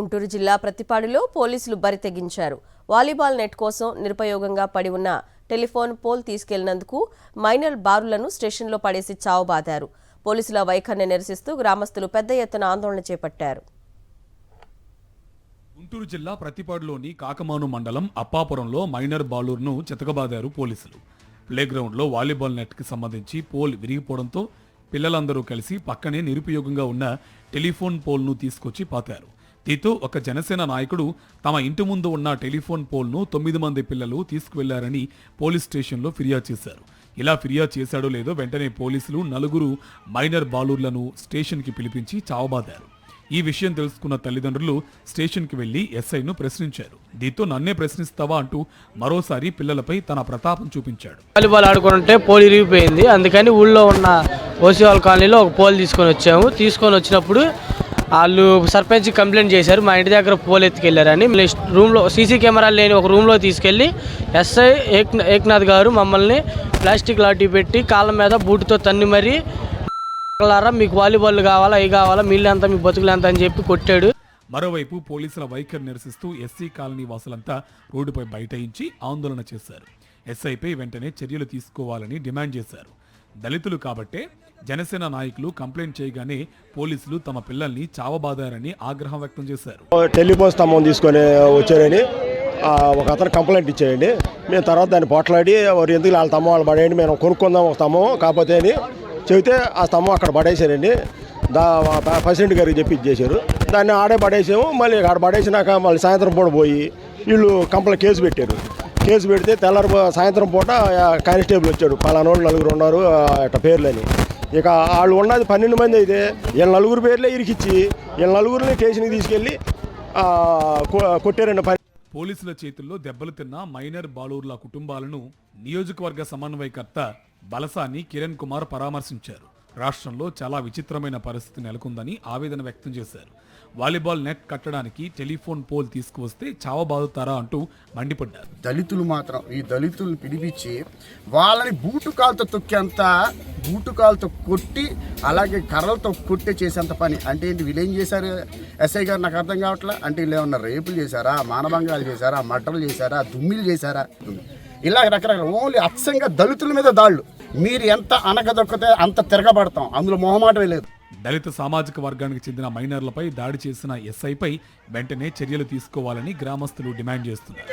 గుంటూరు జిల్లా ప్రతిపాడులో పోలీసులు బరితెగించారు. Volleyball net కోసం నిరుపయోగంగా పడి ఉన్న టెలిఫోన్ పోల్ తీసుకెళ్లినందుకు మైనర్ బారులను స్టేషన్లో పడేసి చావబాదారు. పోలీసుల వైఖరిని నిరసిస్తూ గ్రామస్తులు పెద్ద ఎత్తున ఆందోళన చేపట్టారు. గుంటూరు జిల్లా ప్రతిపాడులోని కాకమాను మండలం అప్పాపురంలో మైనర్ బాలూరును చితకబాదారు పోలీసులు. ప్లేగ్రౌండ్లో వాలీబాల్ నెట్కి సంబంధించి పోల్ విరిగిపోవడంతో పిల్లలందరూ కలిసి పక్కనే నిరుపయోగంగా ఉన్న టెలిఫోన్ పోల్ను తీసుకొచ్చి పాతారు. దీంతో ఒక జనసేన నాయకుడు తమ ఇంటి ముందు ఉన్న టెలిఫోన్ పోల్ను 9 మంది పిల్లలు తీసుకువెళ్లారని పోలీస్ స్టేషన్లో ఫిర్యాదు చేశారు. ఇలా ఫిర్యాదు చేశాడో లేదో వెంటనే పోలీసులు 4 మైనర్ బాలూర్లను స్టేషన్కి పిలిపించి చావబాదారు. ఈ విషయం తెలుసుకున్న తల్లిదండ్రులు స్టేషన్కి వెళ్లి ఎస్ఐను ప్రశ్నించారు. దీంతో నన్నే ప్రశ్నిస్తావా అంటూ మరోసారి పిల్లలపై తన ప్రతాపం చూపించాడు. వాలీబాల్ ఆడుకుంటే పోల్ ఇరిగిపోయింది. అందుకని ఊళ్ళో ఉన్న ఓసీవాల్ కాలనీలో ఒక పోల్ తీసుకొని వచ్చినప్పుడు వాళ్ళు సర్పంచ్ కంప్లైంట్ చేశారు. మా ఇంటి దగ్గర పోల్ ఎత్తుకెళ్లారని రూమ్లో సీసీ కెమెరాలు లేని ఒక రూమ్లో తీసుకెళ్లి ఎస్ఐ ఏక్నాథ్ గారు మమ్మల్ని ప్లాస్టిక్ లాఠీ పెట్టి కాళ్ళ మీద బూటుతో తన్ని మరీ మీకు వాలీబాల్ కావాలా అవి కావాలా మీళ్ళంతా మీ బతుకులంతా అని చెప్పి కొట్టాడు. మరోవైపు పోలీసుల వైఖరి నిరసిస్తూ ఎస్సీ కాలనీ వాసులంతా రోడ్డుపై బైఠాయించి ఆందోళన చేశారు. ఎస్ఐపై వెంటనే చర్యలు తీసుకోవాలని డిమాండ్ చేశారు. దళితులు కాబట్టే జనసేన నాయకులు కంప్లైంట్ చేయగానే పోలీసులు తమ పిల్లల్ని చావబాదారని ఆగ్రహం వ్యక్తం చేశారు. టెలిఫోన్ స్తంభం తీసుకొని వచ్చారని ఒక అతను కంప్లైంట్ ఇచ్చేయండి. మేము తర్వాత దాన్ని పోట్లాడి వారు ఎందుకు వాళ్ళ తమ్మ వాళ్ళు పడేయండి, మేము కొనుక్కుందాం ఒక స్తంభం కాకపోతే అని చెబితే ఆ స్తంభం అక్కడ పడేసారండి. ప్రెసిడెంట్ గారికి చెప్పి ఇచ్చేసారు. దాన్ని ఆడే పడేసాము. మళ్ళీ ఆడ పడేసినాక మళ్ళీ సాయంత్రం పూట పోయి వీళ్ళు కేసు పెట్టారు. కేసు పెడితే సాయంత్రం పూట కానిస్టేబుల్ వచ్చాడు. పలానోళ్ళు 4 ఉన్నారు అట్లా పేర్లని. ఇక వాళ్ళు ఉన్నది 12 మంది అయితే వీళ్ళ 4 పేర్లే ఇరికిచ్చి వీళ్ళ 4 స్టేషన్కి తీసుకెళ్ళి కొట్టారండి. పోలీసుల చేతుల్లో దెబ్బలు తిన్న మైనర్ బాలూర్ల కుటుంబాలను నియోజకవర్గ సమన్వయకర్త బలసాని కిరణ్ కుమార్ పరామర్శించారు. రాష్ట్రంలో చాలా విచిత్రమైన పరిస్థితి నెలకొందని ఆవేదన వ్యక్తం చేశారు. వాలీబాల్ నెట్ కట్టడానికి టెలిఫోన్ పోల్ తీసుకువస్తే చావబాదుతారా అంటూ మండిపడ్డారు. దళితులు మాత్రం ఈ దళితులను పిలిపించి వాళ్ళని బూటుకాలతో కొట్టి అలాగే కర్రలతో కొట్టే చేసేంత పని అంటే ఏంటి? వీళ్ళేం చేశారు ఎస్ఐ గారు? నాకు అర్థం కావట్లే. అంటే వీళ్ళు ఏమన్నా రేపులు చేశారా, మానభంగాలు చేశారా, మర్డర్లు చేశారా, దుమ్మిలు చేశారా? ఇలా రకరకాల ఓన్లీ అచ్చంగా దళితుల మీద దాళ్ళు. మీరు ఎంత అనగదొక్కితే అంత తిరగబడతాం, అందులో మొహమాటమే లేదు. దళిత సామాజిక వర్గానికి చెందిన మైనర్లపై దాడి చేసిన ఎస్ఐపై వెంటనే చర్యలు తీసుకోవాలని గ్రామస్తులు డిమాండ్ చేస్తున్నారు.